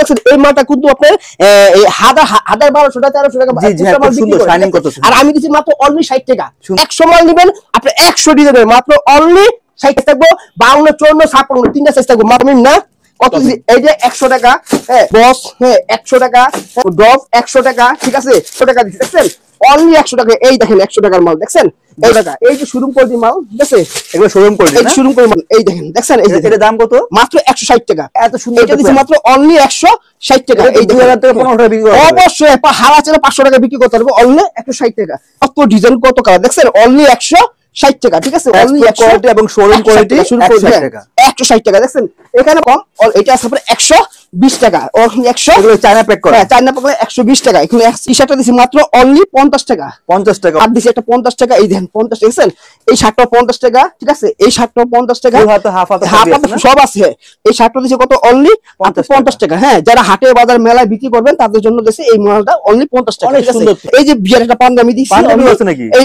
দেখছেন এই মালটা কিন্তু আপনার হাজার 1200 টাকা 1300 টাকা আর আমি দিচ্ছি মাত্র অনলি 60 টাকা। 100 মাল নেবেন আপনি 100 ডিজাইনের মাত্র অনলি 60 থাকবো। 52 54 56 তিনটা সাইজ থাকবো মাত্র না কত এই যে 100 টাকা হ্যাঁ বস হ্যাঁ 100 টাকা ডব 100 টাকা ঠিক আছে 100 টাকা দিচ্ছি দেখছেন অনলি 100 টাকা। এই দেখেন 100 টাকার মাল দেখছেন এই টাকা এই যে শোরুম কোয়ালিটি মাল ঠিক আছে এগুলো শোরুম কোয়ালিটি না শোরুম কোয়ালিটি মাল এই দেখেন দেখছেন এই যে এর দাম কত মাত্র 160 টাকা। এত সুন্দর এটা দিছি মাত্র অনলি 160 টাকা। এই 2000 টাকা 15 টাকা বিক্রি করব অবশ্যই হারা ছেড়ে 500 টাকা বিক্রি করতে পারবো অনলি 160 টাকা। কত ডিজাইন কত কালার দেখছেন অনলি 160 টাকা ঠিক আছে অনলি কোয়ালিটি এবং শোরুম কোয়ালিটি 160 টাকা 160 টাকা দেখছেন এখানে কম এটা আছে আপনার 120 টাকা 100 এগুলো চায়না প্যাক করা হ্যাঁ চায়না প্যাক করে 120 টাকা। এখানে টি-শার্টটা দিছি মাত্র অনলি 50 টাকা 50 টাকা আর দিছি একটা 50 টাকা এই দেখেন 50 দেখছেন এই শার্টটা 50 টাকা ঠিক আছে এই শার্টটা 50 টাকা হাফ সব আছে। এই শার্টটা দিছি কত অনলি 50 টাকা হ্যাঁ যারা হাটে বাজার মেলায় বিক্রি করবেন তাদের জন্য দিছি এই মালটা অনলি 50 টাকা ঠিক আছে। এই যে বিয়ার একটা পাঞ্জাবি দিছি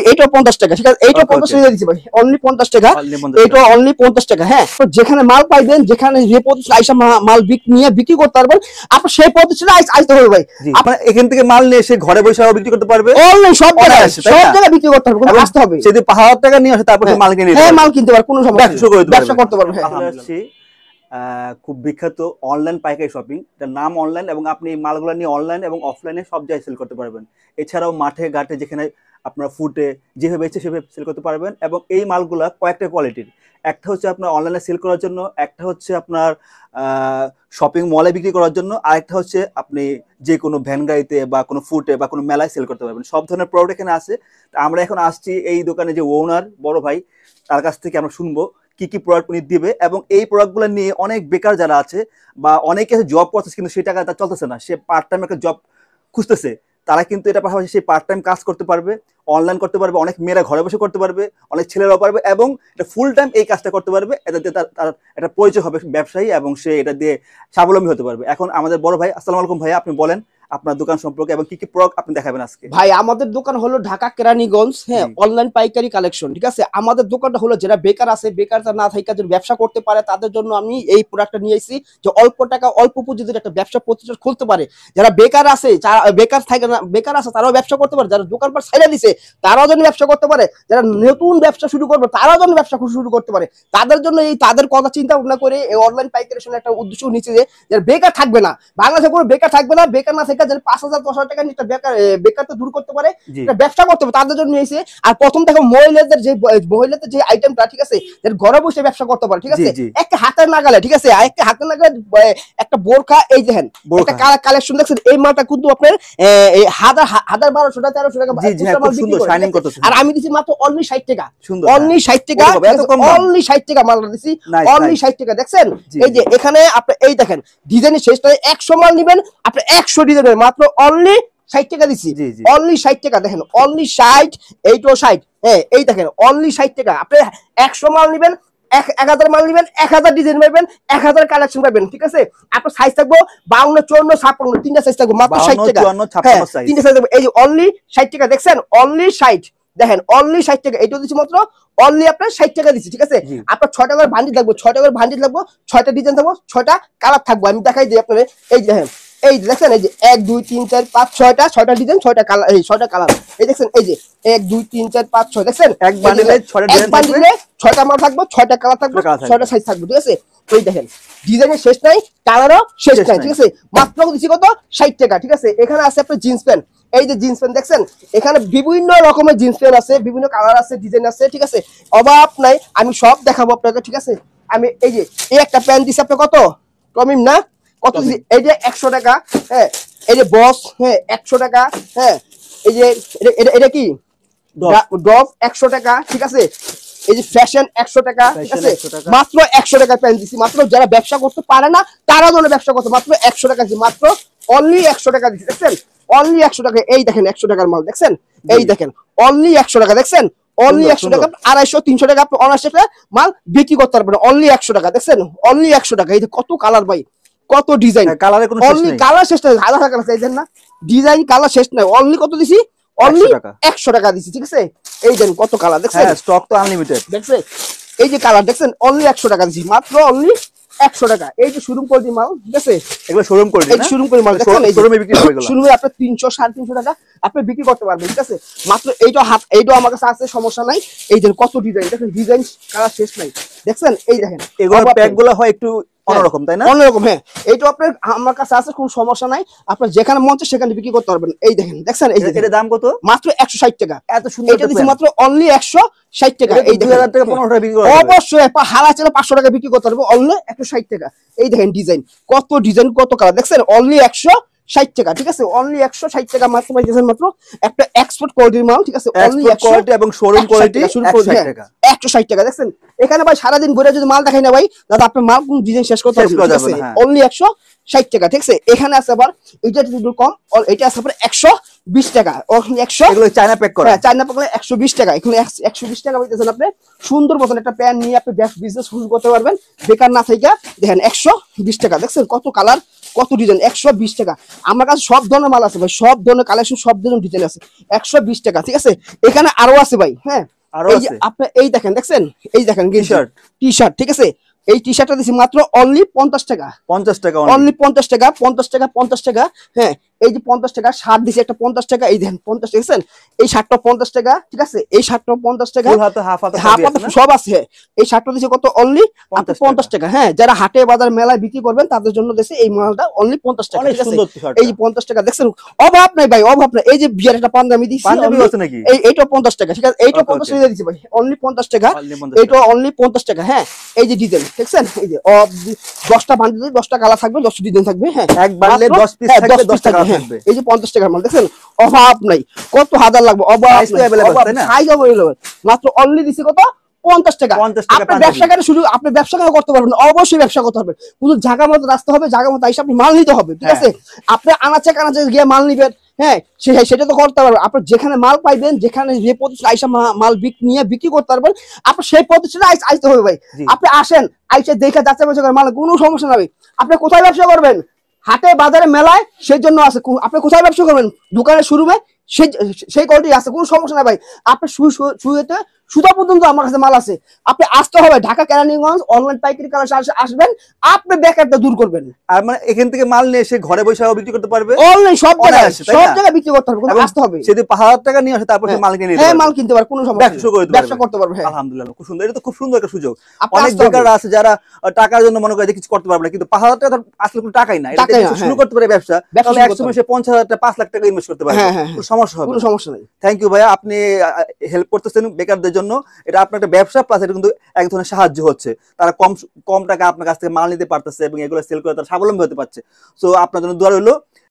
এইটা 50 টাকা ঠিক আছে এইটা 50 টাকা দিছি ভাই অনলি 50 টাকা এইটা অনলি 50 টাকা হ্যাঁ। তো যেখানে মাল পাইবেন যেখানে যে প্রতিষ্ঠান আইসা মাল নিয়ে বিক্রি করতে পারবেন আপনি সেই প্রতিষ্ঠানে আইতে হবে ভাই। আপনার এখান থেকে মাল নিয়ে এসে ঘরে বসে বিক্রি করতে পারবে অনলাইন সব জায়গায় বিক্রি করতে হবে আসতে হবে যদি 5000 টাকা নিয়ে আসে তারপর মাল কিনে হ্যাঁ মাল কিনতে পারবে কোনো সমস্যা ব্যবসা করতে পারবে হ্যাঁ। খুব বিখ্যাত অনলাইন পাইকারি শপিং এটার নাম অনলাইন এবং আপনি এই মালগুলো নিয়ে অনলাইন এবং অফলাইনে সব জায়গায় সেল করতে পারবেন। এছাড়াও মাঠে ঘাটে যেখানে আপনার ফুটে যেভাবে ইচ্ছে সেভাবে সেল করতে পারবেন এবং এই মালগুলা কয়েকটা কোয়ালিটির একটা হচ্ছে আপনার অনলাইনে সেল করার জন্য একটা হচ্ছে আপনার শপিং মলে বিক্রি করার জন্য আরেকটা হচ্ছে আপনি যে কোনো ভ্যান গাড়িতে বা কোনো ফুটে বা কোনো মেলায় সেল করতে পারবেন। সব ধরনের প্রোডাক্ট এখানে আছে। আমরা এখন আসছি এই দোকানে যে ওনার বড় ভাই তার কাছ থেকে আমরা শুনবো কি কি প্রোডাক্ট উনি দিবে এবং এই প্রোডাক্টগুলো নিয়ে অনেক বেকার যারা আছে বা অনেকে জব করতেছে কিন্তু সেই টাকা তার চলতেছে না সে পার্ট টাইম একটা জব খুঁজতেছে তারা কিন্তু এটা পাশাপাশি সেই পার্ট টাইম কাজ করতে পারবে অনলাইন করতে পারবে অনেক মেয়েরা ঘরে বসে করতে পারবে অনেক ছেলেরাও পারবে এবং এটা ফুল টাইম এই কাজটা করতে পারবে এটা দিয়ে তার একটা পরিচয় হবে ব্যবসায়ী এবং সে এটা দিয়ে স্বাবলম্বী হতে পারবে। এখন আমাদের বড় ভাই আসসালামু আলাইকুম ভাই আপনি বলেন আপনার দোকান সম্পর্কে এবং কি কি প্রোডাক্ট আপনি দেখাবেন আজকে। ভাই আমাদের দোকান হলো ঢাকা কেরানীগঞ্জ হ্যাঁ অনলাইন পাইকারি কালেকশন ঠিক আছে। আমাদের দোকানটা হলো যারা বেকার আছে বেকার না থাকা যদি ব্যবসা করতে পারে তাদের জন্য আমি এই প্রোডাক্টটা নিয়ে এসেছি যে অল্প টাকা অল্প পুঁজিতে একটা ব্যবসা প্রতিষ্ঠান খুলতে পারে। যারা বেকার আছে বেকার থাকে না বেকার আছে তারাও ব্যবসা করতে পারে যারা দোকানপাট ছাইড়া দিছে তারাও যেন ব্যবসা করতে পারে যারা নতুন ব্যবসা শুরু করবে তারাও যেন ব্যবসা শুরু করতে পারে তাদের জন্য এই তাদের কথা চিন্তা ভাবনা করে এই অনলাইন পাইকারি একটা উদ্দেশ্য নিচ্ছে যে যারা বেকার থাকবে না বাংলাদেশে কোনো বেকার থাকবে না বেকার না থেকে যারা 5000 10,000 টাকা নিয়ে বেকারটা দূর করতে পারে ব্যবসা করতে হবে তাদের জন্য নিয়েছে। আর প্রথম দেখো মহিলাদের যে আইটেমটা ঠিক আছে যারা ঘরে বসে ব্যবসা করতে পারে ঠিক আছে একটা হাতের নাগালে ঠিক আছে একটা হাতের নাগালে একটা বোরখা এই দেখেন একটা কালেকশন দেখছেন এই মালটা কিন্তু আপনার 1200 টাকা 1300 টাকা আর আমি দিছি মাত্র অনলি 60 টাকা অনলি 60 টাকা অনলি 60 টাকা মালটা দিছি অনলি 60 টাকা দেখছেন এই যে এখানে আপনি এই দেখেন ডিজাইনের শেষটা 100 মাল নেবেন আপনি 100 ডিজাইনের মাত্র অনলি 60 টাকা দিছি অনলি 60 টাকা দেখেন অনলি 60 এইটাও 60 হ্যাঁ এই দেখেন অনলি 60 টাকা আপনি 100 মাল নেবেন 1000 মাল নেবেন 1000 ডিজাইন পাবেন 1000 কালেকশন পাবেন ঠিক আছে। আপনার সাইজ থাকবো 52 54 56 তিনটা সাইজ থাকবে মাত্র 60 টাকা তিনটা সাইজ থাকবে এই যে অনলি 60 টাকা দেখছেন অনলি 60 দেখেন অনলি 60 টাকা এইটা দিচ্ছি মাত্র অনলি আপনার 60 টাকা দিচ্ছি ঠিক আছে। আপনার 6 টাকার ভান্ডিল লাগবে 6 টাকার ভান্ডিল লাগবে 6টা ডিজাইন থাকবো 6টা কালার থাকবো আমি দেখাই দিই আপনাদের এই দেখেন এই দেখছেন এই যে 1 2 3 4 5 6টা ডিজাইন 6টা কালার এই 6টা কালার এই দেখছেন এই যে 1 2 3 4 5 6 দেখছেন এক বান্ডিলে 6টা ডিজাইন থাকবে 6টা মাল থাকবে 6টা কালার থাকবে 6টা সাইজ থাকবে ঠিক আছে। এই দেখেন ডিজাইনের শেষ নাই কালারও শেষ নাই ঠিক আছে মাত্র দিছি কত 60 টাকা ঠিক আছে। এখানে আছে আপনার জিন্স প্যান্ট এই যে জিন্স প্যান্ট দেখছেন এখানে বিভিন্ন রকমের জিন্স প্যান্ট আছে বিভিন্ন কালার আছে ডিজাইন আছে ঠিক আছে অভাব নাই আমি সব দেখাবো আপনাকে ঠিক আছে। আমি এই যে এই একটা প্যান্ট দিছি আপনি কত কমিম না কত এই যে 100 টাকা হ্যাঁ এই যে বস হ্যাঁ 100 টাকা হ্যাঁ এই যে এটা কি ডব 100 টাকা ঠিক আছে এই যে ফ্যাশন 100 টাকা ঠিক আছে মাত্র 100 টাকা প্যান্ট দিছি মাত্র যারা ব্যবসা করতে পারে না তারা যেন ব্যবসা করতে মাত্র 100 টাকা দিছি মাত্র অনলি 100 টাকা দিছি দেখছেন অনলি 100 টাকা এই দেখেন 100 টাকার মাল দেখছেন এই দেখেন অনলি 100 টাকা দেখছেন অনলি 100 টাকা 250 300 টাকা আপনি অনার্স মাল বিক্রি করতে পারবেন অনলি 100 টাকা দেখছেন অনলি 100 টাকা এই যে কত কালার ভাই কত ডিজাইন কালারের কোনো শেষ নেই কালার শেষ নাই হাজার কালার চাইছেন না ডিজাইন কালার শেষ নাই অনলি কত দিছি অনলি 100 টাকা দিছি ঠিক আছে। এই দেন কত কালার দেখছেন স্টক তো আনলিমিটেড দেখছেন এই যে কালার দেখছেন অনলি 100 টাকা দিছি মাত্র অনলি 100 টাকা। এই যে শোরুম কোয়ালিটি মাল, ঠিক আছে? এগুলো শোরুম কোয়ালিটি এই না? শোরুম কোয়ালিটি মাল দেখেন, এই শোরুমে বিক্রি হবে এগুলো। শোরুমে আপনি 300 350 টাকা আপনি বিক্রি করতে পারবেন, ঠিক আছে? মাত্র এইটা এইটা আমার কাছে আছে, সমস্যা নাই। এই যে কত ডিজাইন দেখেন, ডিজাইন কালার শেষ নাই, দেখছেন? এই দেখেন এগুলো প্যাকগুলো হয় একটু অন্যরকম, তাই না? অন্যরকম, হ্যাঁ। এইটা আপনার আমার কাছে আছে, কোনো সমস্যা নাই। আপনার যেখানে মন চায় সেখানে বিক্রি করতে পারবেন। এই দেখেন, দেখছেন? এই যে এটার দাম কত? মাত্র 160 টাকা। এত সুন্দর এটা দিছি মাত্র অনলি 160 টাকা। এই 2000 টাকা 15 টাকা বিক্রি করা যাবে। অবশ্যই হারা চাইলে 500 টাকা বিক্রি করতে পারবো, অনলি 160 টাকা। এই দেখেন ডিজাইন, কত ডিজাইন, কত কালার, দেখছেন? অনলি 160 টাকা, ঠিক আছে? অনলি 160 টাকা মাত্র পাইতেছেন, মাত্র একটা এক্সপোর্ট কোয়ালিটির মাল, ঠিক আছে? অনলি কোয়ালিটি এবং শোরুম কোয়ালিটি 160 টাকা। 160 টাকা, দেখছেন? এখানে ভাই সারাদিন ঘুরে যদি মাল দেখাই না ভাই, দাদা আপনি মাল কোন ডিজাইন শেষ করতে পারবেন না। অনলি 160 টাকা, ঠিক আছে? এখানে আছে আবার এটা একটু কম, এটা আছে আবার 120 টাকা। 100 এগুলো চায়না প্যাক করা। হ্যাঁ, চায়না প্যাক 120 টাকা। এখানে 120 টাকা পাইতেছেন আপনি। সুন্দর মতন একটা প্যান নিয়ে আপনি বিজনেস শুরু করতে পারবেন, বেকার না থেকে। দেখেন 120 টাকা, দেখছেন? কত কালার, কত ডিজাইন, 120 টাকা। আমার কাছে সব ধরনের মাল আছে ভাই, সব ধরনের কালেকশন, সব ধরনের ডিজাইন আছে। 120 টাকা, ঠিক আছে? এখানে আরো আছে ভাই, হ্যাঁ। এই যে আপনি এই দেখেন, দেখছেন? এই দেখেন টি শার্ট, ঠিক আছে? এই টি শার্টটা দিছি মাত্র অনলি 50 টাকা। 50 টাকা অনলি 50 টাকা, 50 টাকা, 50 টাকা। হ্যাঁ, এই যে 50 টাকা শার্ট দিছি একটা 50 টাকা। এই দেখেন 50 টাকা, দেখছেন? এই শার্টটা 50 টাকা, ঠিক আছে? এই শার্টটা 50 টাকা, ফুল হাতে হাফ হাতে সব আছে। এই শার্টটা দিছি কত? অনলি 50 টাকা। হ্যাঁ, যারা হাটে বাজার মেলায় বিক্রি করবেন তাদের জন্য দিছি এই মালটা অনলি 50 টাকা, ঠিক আছে? এই যে 50 টাকা, দেখছেন? অভাব নাই ভাই, অভাব নাই। এই যে বিয়ার একটা পাঞ্জাবি দিছি, পাঞ্জাবি আছে নাকি? এইটা 50 টাকা, ঠিক আছে? এইটা 50 টাকা দিছি ভাই, অনলি 50 টাকা। এইটা অনলি 50 টাকা। হ্যাঁ, এই যে ডিজাইন, দেখছেন? এই যে 10টা বান্ডিল, 10টা কালার থাকবে, 10টা ডিজাইন থাকবে। হ্যাঁ, এক বান্ডেলে 10 পিস থাকবে, 10 টাকা থাকবে। এই যে 50 টাকার মাল, দেখছেন? অভাব নাই, কত হাজার লাগবে, অভাব নাই, সাইজ अवेलेबल। মাত্র অনলি দিছি কত? 50 টাকা। আপনি ব্যবসাকারী শুরু, আপনি ব্যবসা করতে পারবেন, অবশ্যই ব্যবসা করতে হবে। পুরো জায়গা মতো রাস্তা হবে, জায়গা মতো আইসা আপনি মাল নিতে হবে, ঠিক আছে? আপনি আনাচে কানাচে গিয়ে মাল নিবেন, হ্যাঁ, সেটা তো করতে পারবেন। আপনি যেখানে মাল পাইবেন, যেখানে যে প্রতিষ্ঠান আইসা মাল নিয়ে বিক্রি করতে পারবেন, আপনি সেই প্রতিষ্ঠানে আইতে হবে ভাই। আপনি আসেন, আইসা দেখে যাচ্ছে মাল, কোনো সমস্যা নাই। আপনি কোথায় ব্যবসা করবেন? হাটে বাজারে মেলায়, সেই জন্য আছে। আপনি কোথায় ব্যবসা করবেন? দোকানের শুরুমে সেই কোয়ালিটি আছে, কোনো সমস্যা নাই ভাই। আপনি শুয়েতে সুতা পর্যন্ত আমার কাছে মাল আছে। আপনি আসতে হবে ঢাকা কেরানীগঞ্জ, অনলাইন পাইকারি কালেকশন আসবেন, আপনি বেকারটা দূর করবেন। আর মানে এখান থেকে মাল নিয়ে এসে ঘরে বসেও বিক্রি করতে পারবে, অনলাইন সব জায়গায় বিক্রি করতে পারবে, আসতে হবে। যদি 5000 টাকা নিয়ে আসে তারপর মাল কিনে নিতে পারবে। হ্যাঁ, মাল কিনতে পারবে, কোনো সমস্যা নেই, ব্যবসা করতে পারবে। হ্যাঁ, আলহামদুলিল্লাহ, খুব সুন্দর। এটা তো খুব সুন্দর একটা সুযোগ। অনেক বেকাররা আছে যারা টাকার জন্য মনে করে যে কিছু করতে পারবে না, কিন্তু 5000 টাকা আসলে কোনো টাকাই না। এটা শুরু করতে পারে ব্যবসা, তাহলে একসময় সে 50,000 টাকা 5 লাখ টাকা ইনভেস্ট করতে পারবে, কোনো সমস্যা হবে না, কোনো সমস্যা নেই। থ্যাংক ইউ ভাইয়া, আপনি হেল্প করতেছেন বেকারদের জন্য। এটা আপনার একটা ব্যবসা, প্লাস এটা কিন্তু এক ধরনের সাহায্য হচ্ছে। তারা কম টাকা আপনার কাছ থেকে মাল নিতে পারতেছে এবং এগুলো সেল করে তারা স্বাবলম্বী হতে পারছে। সো আপনার জন্য দোয়া রইলো।